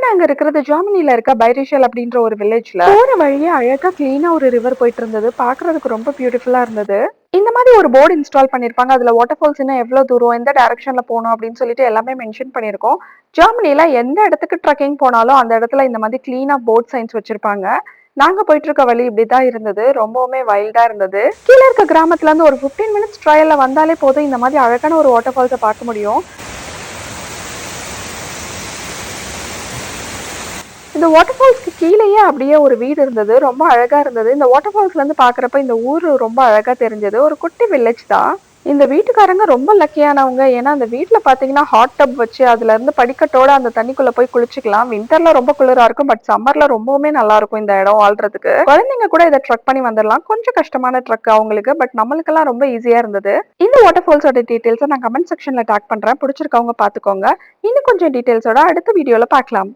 நாங்க இருக்கிறது ஜெர்மனில இருக்க பைரிஷல் அப்படின்ற ஒரு வில்லேஜ்ல. போற வழியே அழகா கிளீனா ஒரு ரிவர் போயிட்டு இருந்தது. பார்க்கறதுக்கு ரொம்ப பியூட்டிஃபுல்லா இருந்தது. இந்த மாதிரி ஒரு போர்டு இன்ஸ்டால் பண்ணிருப்பாங்க. அதுல வாட்டர் ஃபால்ஸ் இன்னும் எவ்வளவு தூரம், எந்த டைரக்ஷன்ல போணும் அப்படின்னு சொல்லிட்டு எல்லாமே மென்ஷன் பண்ணியிருக்கோம். ஜெர்மனில எந்த இடத்துக்கு ட்ரெக்கிங் போனாலும் அந்த இடத்துல இந்த மாதிரி கிளீனா போர்ட் சைன்ஸ் வச்சிருப்பாங்க. நாங்க போயிட்டு இருக்க வழி இப்படிதான் இருந்தது. ரொம்பவுமே வைல்டா இருந்தது. கீழ இருக்க கிராமத்துல இருந்து ஒரு 15 மினிட்ஸ் ட்ரையல்ல வந்தாலே போதும் இந்த மாதிரி அழகான ஒரு வாட்டர் ஃபால்ஸை பார்க்க முடியும். இந்த வாட்டர் ஃபால்ஸ்க்கு கீழேயே அப்படியே ஒரு வீடு இருந்தது. ரொம்ப அழகா இருந்தது. இந்த வாட்டர் ஃபால்ஸ்ல இருந்து பார்க்கறப்ப இந்த ஊரு ரொம்ப அழகா தெரிஞ்சது. ஒரு குட்டி வில்லேஜ் தான். இந்த வீட்டுக்காரங்க ரொம்ப லக்கியானவங்க. ஏன்னா அந்த வீட்ல பார்த்தீங்கன்னா ஹாட் டப் வச்சு அதுல இருந்து படிக்கட்டோட அந்த தண்ணிக்குள்ள போய் குளிச்சுக்கலாம். வின்டர்ல ரொம்ப குளிரா இருக்கும். பட் சம்மர்ல ரொம்பவுமே நல்லா இருக்கும் இந்த இடம் வாழ்றதுக்கு. குழந்தைங்க கூட இதை ட்ரக் பண்ணி வந்துடலாம். கொஞ்சம் கஷ்டமான ட்ரக் அவங்களுக்கு. பட் நம்மளுக்கெல்லாம் ரொம்ப ஈஸியா இருந்தது. இந்த வாட்டர் ஃபால்ஸோட டீடைல்ஸை நான் கமெண்ட் செக்ஷன்ல டேக் பண்றேன். பிடிச்சிருக்கவங்க பார்த்துக்கோங்க. இன்னும் கொஞ்சம் டீடைல்ஸோட அடுத்த வீடியோல பார்க்கலாம்.